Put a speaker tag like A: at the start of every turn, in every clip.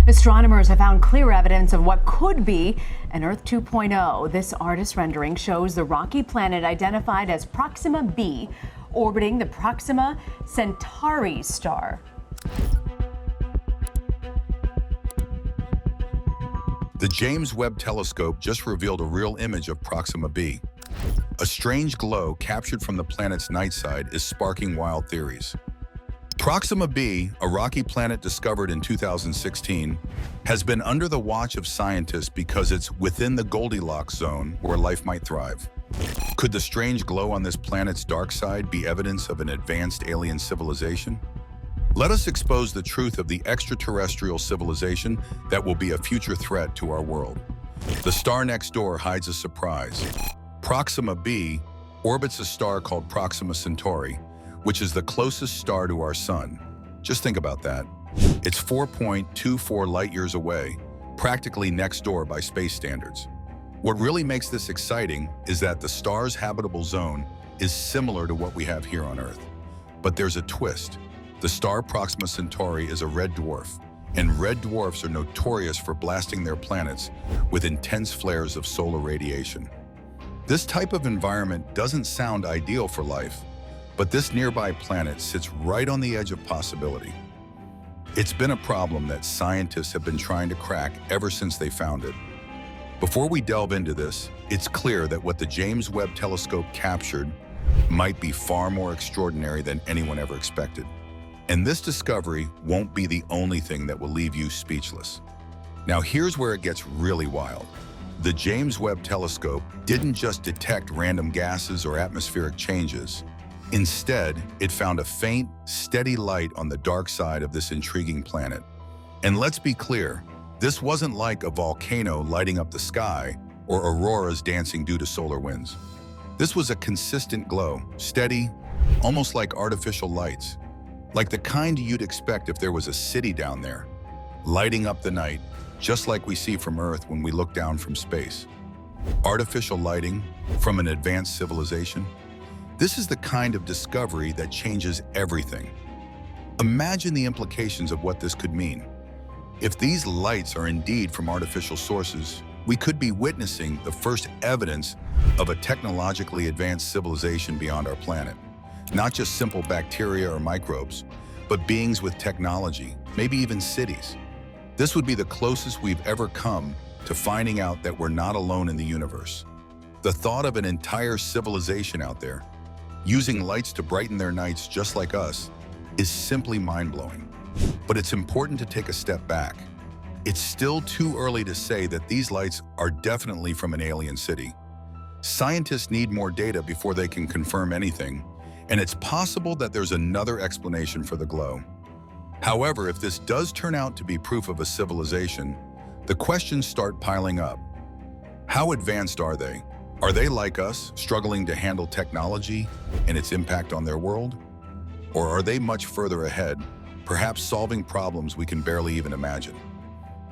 A: Astronomers have found clear evidence of what could be an Earth 2.0. This artist rendering shows the rocky planet identified as Proxima B orbiting the Proxima Centauri star.
B: The James Webb Telescope just revealed a real image of Proxima B. A strange glow captured from the planet's night side is sparking wild theories. Proxima B, a rocky planet discovered in 2016, has been under the watch of scientists because it's within the Goldilocks zone where life might thrive. Could the strange glow on this planet's dark side be evidence of an advanced alien civilization? Let us expose the truth of the extraterrestrial civilization that will be a future threat to our world. The star next door hides a surprise. Proxima B orbits a star called Proxima Centauri, which is the closest star to our sun. Just think about that. It's 4.24 light years away, practically next door by space standards. What really makes this exciting is that the star's habitable zone is similar to what we have here on Earth. But there's a twist. The star Proxima Centauri is a red dwarf, and red dwarfs are notorious for blasting their planets with intense flares of solar radiation. This type of environment doesn't sound ideal for life, but this nearby planet sits right on the edge of possibility. It's been a problem that scientists have been trying to crack ever since they found it. Before we delve into this, it's clear that what the James Webb Telescope captured might be far more extraordinary than anyone ever expected. And this discovery won't be the only thing that will leave you speechless. Now here's where it gets really wild. The James Webb Telescope didn't just detect random gases or atmospheric changes. Instead, it found a faint, steady light on the dark side of this intriguing planet. And let's be clear, this wasn't like a volcano lighting up the sky or auroras dancing due to solar winds. This was a consistent glow, steady, almost like artificial lights. Like the kind you'd expect if there was a city down there, lighting up the night, just like we see from Earth when we look down from space. Artificial lighting from an advanced civilization. This is the kind of discovery that changes everything. Imagine the implications of what this could mean. If these lights are indeed from artificial sources, we could be witnessing the first evidence of a technologically advanced civilization beyond our planet. Not just simple bacteria or microbes, but beings with technology, maybe even cities. This would be the closest we've ever come to finding out that we're not alone in the universe. The thought of an entire civilization out there, using lights to brighten their nights just like us, is simply mind-blowing. But it's important to take a step back. It's still too early to say that these lights are definitely from an alien city. Scientists need more data before they can confirm anything, and it's possible that there's another explanation for the glow. However, if this does turn out to be proof of a civilization, the questions start piling up. How advanced are they? Are they like us, struggling to handle technology and its impact on their world? Or are they much further ahead, perhaps solving problems we can barely even imagine?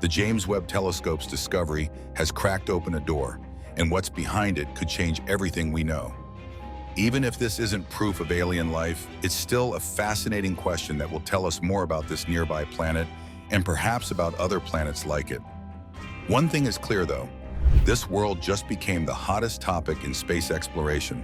B: The James Webb Telescope's discovery has cracked open a door, and what's behind it could change everything we know. Even if this isn't proof of alien life, it's still a fascinating question that will tell us more about this nearby planet and perhaps about other planets like it. One thing is clear though, this world just became the hottest topic in space exploration.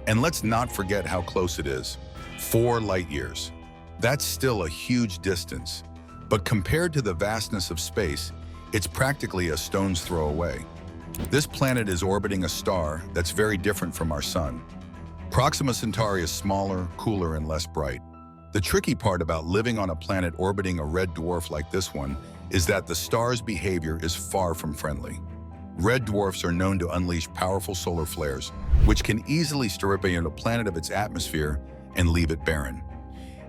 B: And let's not forget how close it is, 4 light years. That's still a huge distance, but compared to the vastness of space, it's practically a stone's throw away. This planet is orbiting a star that's very different from our sun. Proxima Centauri is smaller, cooler, and less bright. The tricky part about living on a planet orbiting a red dwarf like this one is that the star's behavior is far from friendly. Red dwarfs are known to unleash powerful solar flares, which can easily strip a planet of its atmosphere and leave it barren.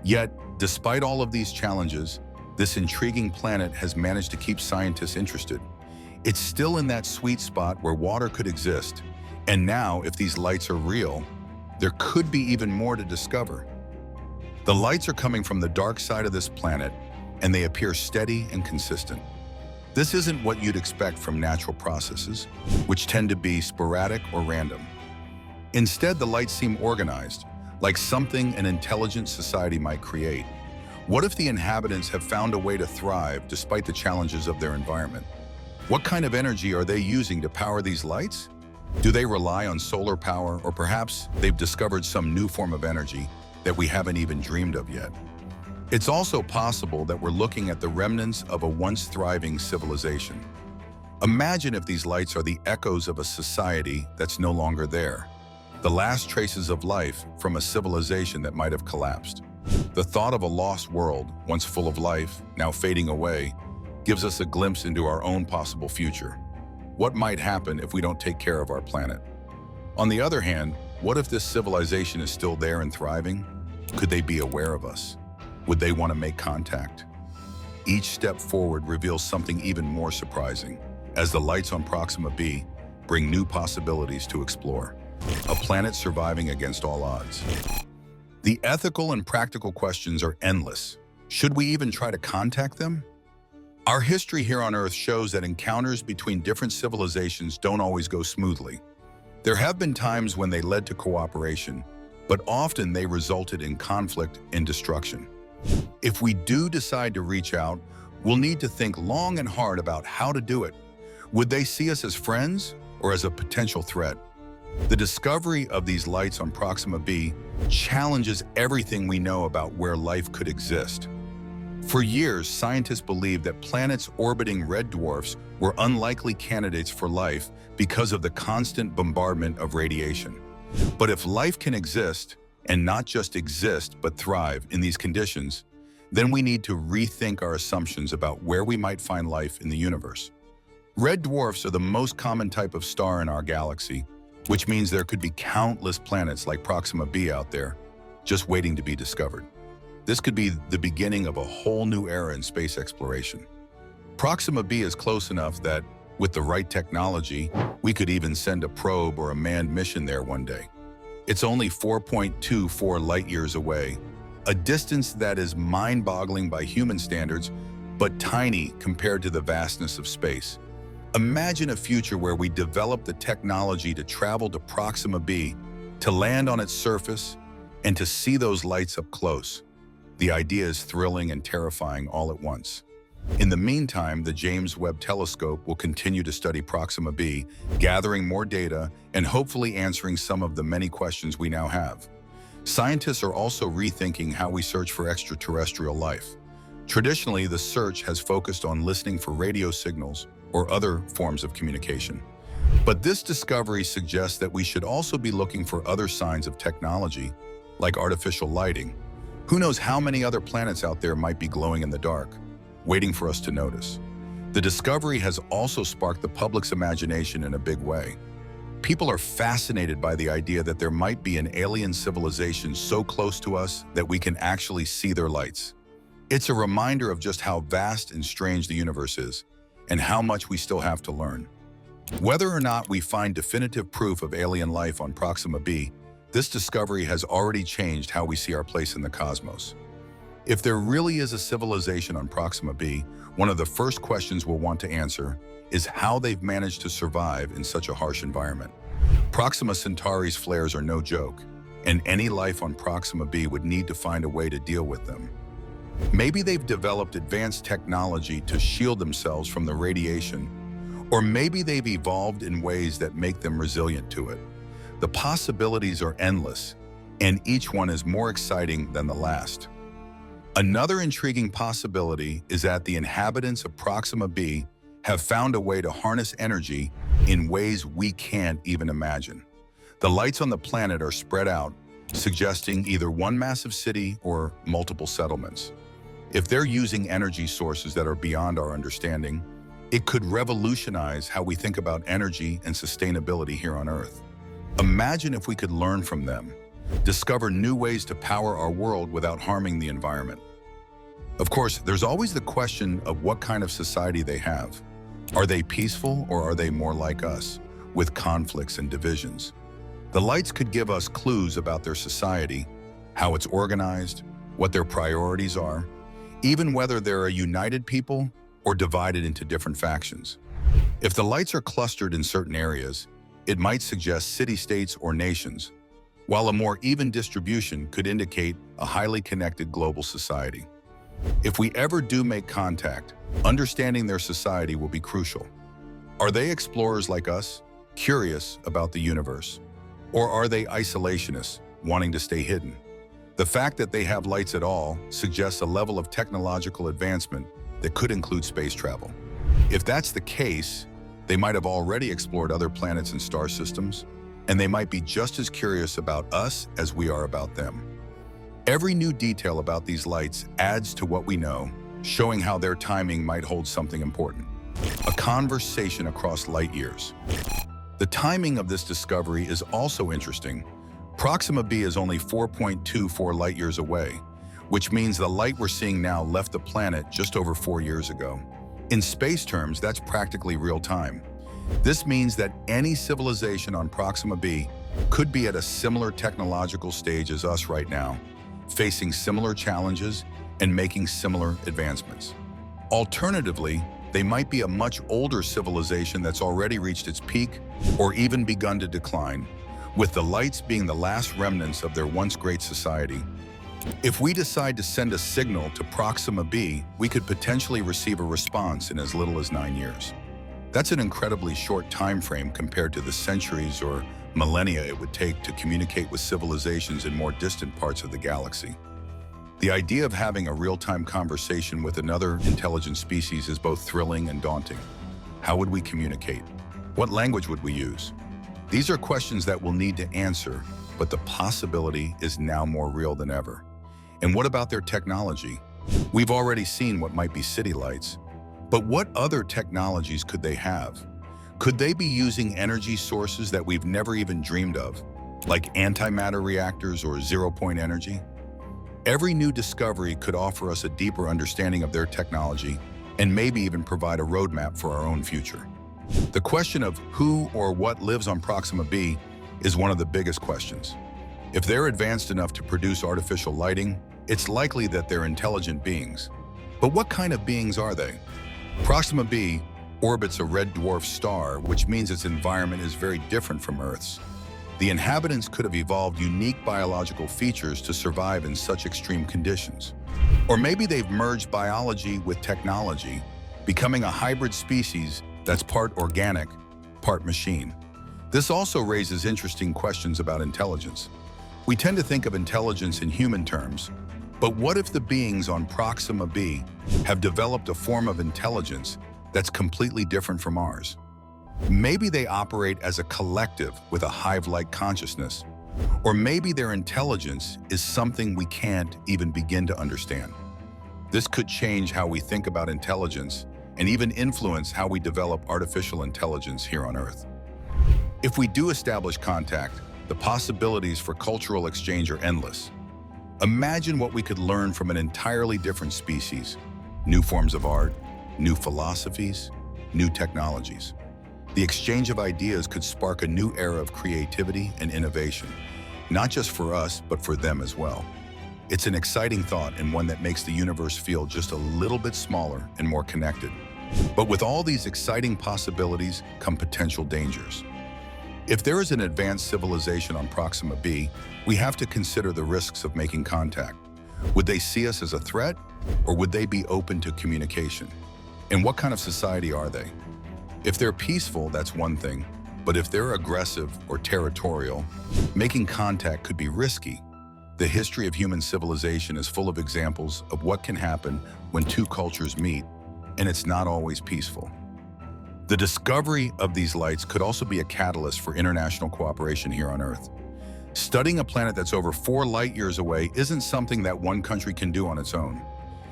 B: Yet, despite all of these challenges, this intriguing planet has managed to keep scientists interested. It's still in that sweet spot where water could exist, and now, if these lights are real, there could be even more to discover. The lights are coming from the dark side of this planet, and they appear steady and consistent. This isn't what you'd expect from natural processes, which tend to be sporadic or random. Instead, the lights seem organized, like something an intelligent society might create. What if the inhabitants have found a way to thrive despite the challenges of their environment? What kind of energy are they using to power these lights? Do they rely on solar power, or perhaps they've discovered some new form of energy that we haven't even dreamed of yet? It's also possible that we're looking at the remnants of a once thriving civilization. Imagine if these lights are the echoes of a society that's no longer there, the last traces of life from a civilization that might have collapsed. The thought of a lost world, once full of life, now fading away, gives us a glimpse into our own possible future. What might happen if we don't take care of our planet? On the other hand, what if this civilization is still there and thriving? Could they be aware of us? Would they want to make contact? Each step forward reveals something even more surprising, as the lights on Proxima B bring new possibilities to explore. A planet surviving against all odds. The ethical and practical questions are endless. Should we even try to contact them? Our history here on Earth shows that encounters between different civilizations don't always go smoothly. There have been times when they led to cooperation, but often they resulted in conflict and destruction. If we do decide to reach out, we'll need to think long and hard about how to do it. Would they see us as friends or as a potential threat? The discovery of these lights on Proxima B challenges everything we know about where life could exist. For years, scientists believed that planets orbiting red dwarfs were unlikely candidates for life because of the constant bombardment of radiation. But if life can exist, and not just exist but thrive in these conditions, then we need to rethink our assumptions about where we might find life in the universe. Red dwarfs are the most common type of star in our galaxy, which means there could be countless planets like Proxima B out there, just waiting to be discovered. This could be the beginning of a whole new era in space exploration. Proxima B is close enough that, with the right technology, we could even send a probe or a manned mission there one day. It's only 4.24 light-years away, a distance that is mind-boggling by human standards, but tiny compared to the vastness of space. Imagine a future where we develop the technology to travel to Proxima B, to land on its surface, and to see those lights up close. The idea is thrilling and terrifying all at once. In the meantime, the James Webb Telescope will continue to study Proxima B, gathering more data and hopefully answering some of the many questions we now have. Scientists are also rethinking how we search for extraterrestrial life. Traditionally, the search has focused on listening for radio signals or other forms of communication. But this discovery suggests that we should also be looking for other signs of technology, like artificial lighting. Who knows how many other planets out there might be glowing in the dark, waiting for us to notice. The discovery has also sparked the public's imagination in a big way. People are fascinated by the idea that there might be an alien civilization so close to us that we can actually see their lights. It's a reminder of just how vast and strange the universe is, and how much we still have to learn. Whether or not we find definitive proof of alien life on Proxima B, this discovery has already changed how we see our place in the cosmos. If there really is a civilization on Proxima B, one of the first questions we'll want to answer is how they've managed to survive in such a harsh environment. Proxima Centauri's flares are no joke, and any life on Proxima B would need to find a way to deal with them. Maybe they've developed advanced technology to shield themselves from the radiation, or maybe they've evolved in ways that make them resilient to it. The possibilities are endless, and each one is more exciting than the last. Another intriguing possibility is that the inhabitants of Proxima B have found a way to harness energy in ways we can't even imagine. The lights on the planet are spread out, suggesting either one massive city or multiple settlements. If they're using energy sources that are beyond our understanding, it could revolutionize how we think about energy and sustainability here on Earth. Imagine if we could learn from them, discover new ways to power our world without harming the environment. Of course, there's always the question of what kind of society they have. Are they peaceful, or are they more like us, with conflicts and divisions? The lights could give us clues about their society, how it's organized, what their priorities are, even whether they're a united people or divided into different factions. If the lights are clustered in certain areas, it might suggest city-states or nations, while a more even distribution could indicate a highly connected global society. If we ever do make contact, understanding their society will be crucial. Are they explorers like us, curious about the universe? Or are they isolationists, wanting to stay hidden? The fact that they have lights at all suggests a level of technological advancement that could include space travel. If that's the case, they might have already explored other planets and star systems, and they might be just as curious about us as we are about them. Every new detail about these lights adds to what we know, showing how their timing might hold something important. A conversation across light years. The timing of this discovery is also interesting. Proxima B is only 4.24 light years away, which means the light we're seeing now left the planet just over 4 years ago. In space terms, that's practically real time. This means that any civilization on Proxima B could be at a similar technological stage as us right now, facing similar challenges and making similar advancements. Alternatively, they might be a much older civilization that's already reached its peak or even begun to decline, with the lights being the last remnants of their once great society. If we decide to send a signal to Proxima B, we could potentially receive a response in as little as 9 years. That's an incredibly short time frame compared to the centuries or millennia it would take to communicate with civilizations in more distant parts of the galaxy. The idea of having a real-time conversation with another intelligent species is both thrilling and daunting. How would we communicate? What language would we use? These are questions that we'll need to answer, but the possibility is now more real than ever. And what about their technology? We've already seen what might be city lights, but what other technologies could they have? Could they be using energy sources that we've never even dreamed of, like antimatter reactors or zero-point energy? Every new discovery could offer us a deeper understanding of their technology and maybe even provide a roadmap for our own future. The question of who or what lives on Proxima B is one of the biggest questions. If they're advanced enough to produce artificial lighting, it's likely that they're intelligent beings. But what kind of beings are they? Proxima B orbits a red dwarf star, which means its environment is very different from Earth's. The inhabitants could have evolved unique biological features to survive in such extreme conditions. Or maybe they've merged biology with technology, becoming a hybrid species that's part organic, part machine. This also raises interesting questions about intelligence. We tend to think of intelligence in human terms, but what if the beings on Proxima B have developed a form of intelligence that's completely different from ours? Maybe they operate as a collective with a hive-like consciousness, or maybe their intelligence is something we can't even begin to understand. This could change how we think about intelligence and even influence how we develop artificial intelligence here on Earth. If we do establish contact, the possibilities for cultural exchange are endless. Imagine what we could learn from an entirely different species: new forms of art, new philosophies, new technologies. The exchange of ideas could spark a new era of creativity and innovation, not just for us, but for them as well. It's an exciting thought and one that makes the universe feel just a little bit smaller and more connected. But with all these exciting possibilities come potential dangers. If there is an advanced civilization on Proxima B, we have to consider the risks of making contact. Would they see us as a threat, or would they be open to communication? And what kind of society are they? If they're peaceful, that's one thing, but if they're aggressive or territorial, making contact could be risky. The history of human civilization is full of examples of what can happen when two cultures meet, and it's not always peaceful. The discovery of these lights could also be a catalyst for international cooperation here on Earth. Studying a planet that's over 4 light years away isn't something that one country can do on its own.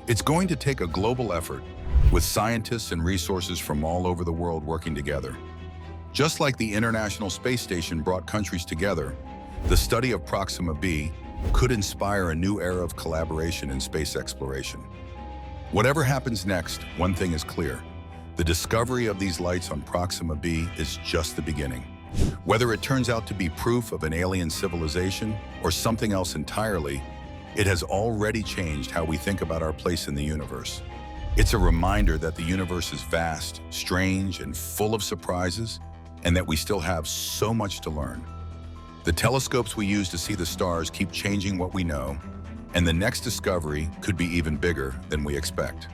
B: It's going to take a global effort, with scientists and resources from all over the world working together. Just like the International Space Station brought countries together, the study of Proxima B could inspire a new era of collaboration in space exploration. Whatever happens next, one thing is clear: the discovery of these lights on Proxima B is just the beginning. Whether it turns out to be proof of an alien civilization or something else entirely, it has already changed how we think about our place in the universe. It's a reminder that the universe is vast, strange, and full of surprises, and that we still have so much to learn. The telescopes we use to see the stars keep changing what we know, And the next discovery could be even bigger than we expect.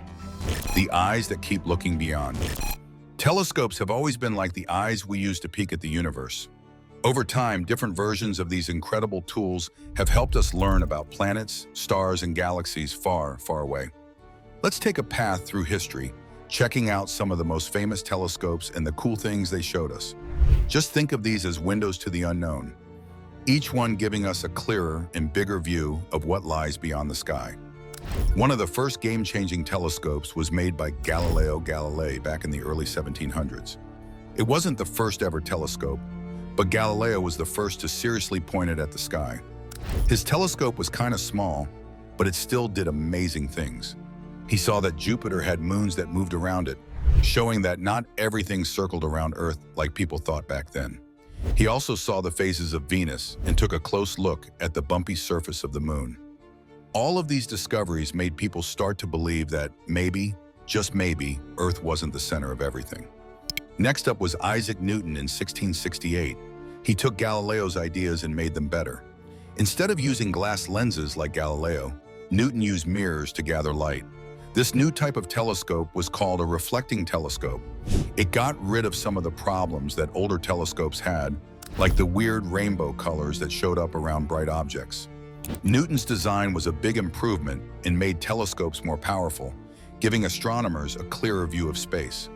B: The eyes that keep looking beyond. Telescopes have always been like the eyes we use to peek at the universe. Over time, different versions of these incredible tools have helped us learn about planets, stars, and galaxies far, far away. Let's take a path through history, checking out some of the most famous telescopes and the cool things they showed us. Just think of these as windows to the unknown, each one giving us a clearer and bigger view of what lies beyond the sky. One of the first game-changing telescopes was made by Galileo Galilei back in the early 1700s. It wasn't the first ever telescope, but Galileo was the first to seriously point it at the sky. His telescope was kind of small, but it still did amazing things. He saw that Jupiter had moons that moved around it, showing that not everything circled around Earth like people thought back then. He also saw the phases of Venus and took a close look at the bumpy surface of the moon. All of these discoveries made people start to believe that maybe, just maybe, Earth wasn't the center of everything. Next up was Isaac Newton in 1668. He took Galileo's ideas and made them better. Instead of using glass lenses like Galileo, Newton used mirrors to gather light. This new type of telescope was called a reflecting telescope. It got rid of some of the problems that older telescopes had, like the weird rainbow colors that showed up around bright objects. Newton's design was a big improvement and made telescopes more powerful, giving astronomers a clearer view of space.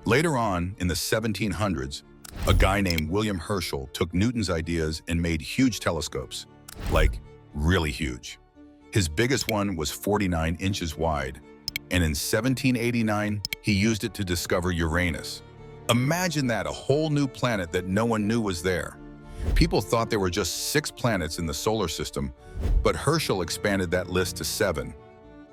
B: Later on, in the 1700s, a guy named William Herschel took Newton's ideas and made huge telescopes, like really huge. His biggest one was 49 inches wide, and in 1789, he used it to discover Uranus. Imagine that, a whole new planet that no one knew was there. People thought there were just 6 planets in the solar system, but Herschel expanded that list to 7.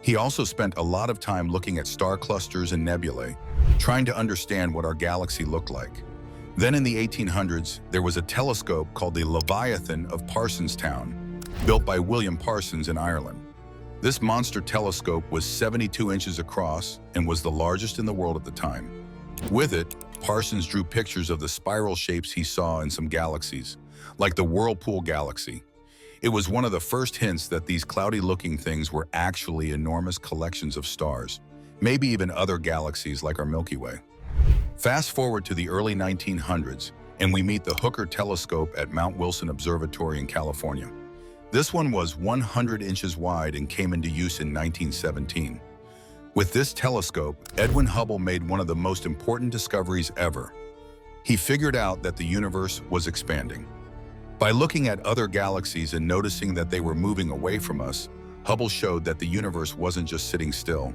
B: He also spent a lot of time looking at star clusters and nebulae, trying to understand what our galaxy looked like. Then in the 1800s, there was a telescope called the Leviathan of Parsonstown, built by William Parsons in Ireland. This monster telescope was 72 inches across and was the largest in the world at the time. With it, Parsons drew pictures of the spiral shapes he saw in some galaxies, like the Whirlpool Galaxy. It was one of the first hints that these cloudy-looking things were actually enormous collections of stars, maybe even other galaxies like our Milky Way. Fast forward to the early 1900s, and we meet the Hooker telescope at Mount Wilson Observatory in California. This one was 100 inches wide and came into use in 1917. With this telescope, Edwin Hubble made one of the most important discoveries ever. He figured out that the universe was expanding. By looking at other galaxies and noticing that they were moving away from us, Hubble showed that the universe wasn't just sitting still.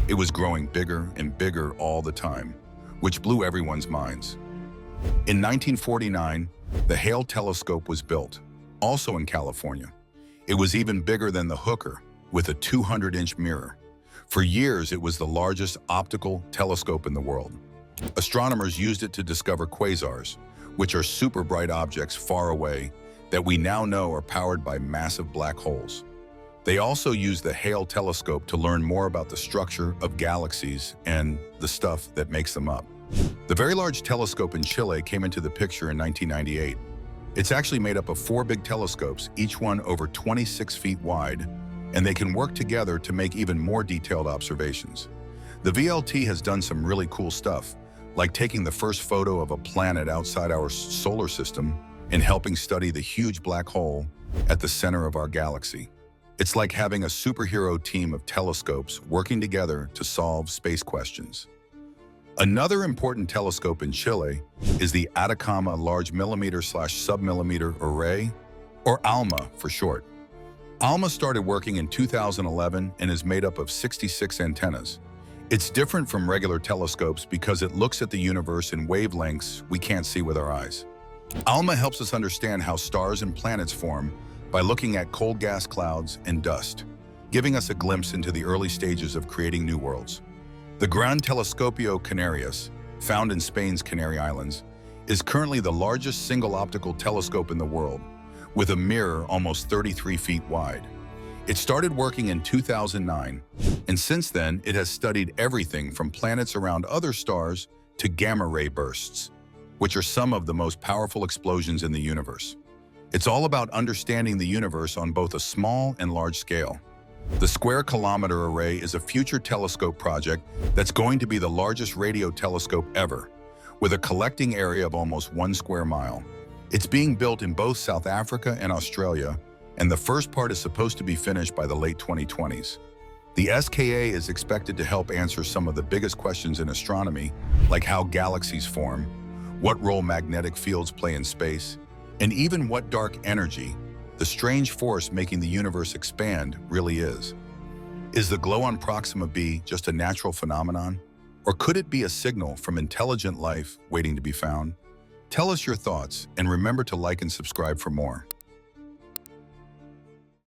B: It was growing bigger and bigger all the time, which blew everyone's minds. In 1949, the Hale telescope was built, also in California. It was even bigger than the Hooker, with a 200-inch mirror. For years, it was the largest optical telescope in the world. Astronomers used it to discover quasars, which are super bright objects far away that we now know are powered by massive black holes. They also used the Hale telescope to learn more about the structure of galaxies and the stuff that makes them up. The Very Large Telescope in Chile came into the picture in 1998. It's actually made up of 4 big telescopes, each one over 26 feet wide, and they can work together to make even more detailed observations. The VLT has done some really cool stuff, like taking the first photo of a planet outside our solar system and helping study the huge black hole at the center of our galaxy. It's like having a superhero team of telescopes working together to solve space questions. Another important telescope in Chile is the Atacama Large Millimeter/Submillimeter Array, or ALMA for short. ALMA started working in 2011 and is made up of 66 antennas. It's different from regular telescopes because it looks at the universe in wavelengths we can't see with our eyes. ALMA helps us understand how stars and planets form by looking at cold gas clouds and dust, giving us a glimpse into the early stages of creating new worlds. The Gran Telescopio Canarias, found in Spain's Canary Islands, is currently the largest single optical telescope in the world, with a mirror almost 33 feet wide. It started working in 2009, and since then it has studied everything from planets around other stars to gamma ray bursts, which are some of the most powerful explosions in the universe. It's all about understanding the universe on both a small and large scale. The Square Kilometer Array is a future telescope project that's going to be the largest radio telescope ever, with a collecting area of almost 1 square mile. It's being built in both South Africa and Australia, and the first part is supposed to be finished by the late 2020s. The SKA is expected to help answer some of the biggest questions in astronomy, like how galaxies form, what role magnetic fields play in space, and even what dark energy, the strange force making the universe expand, really is. Is the glow on Proxima B just a natural phenomenon? Or could it be a signal from intelligent life waiting to be found? Tell us your thoughts, and remember to like and subscribe for more.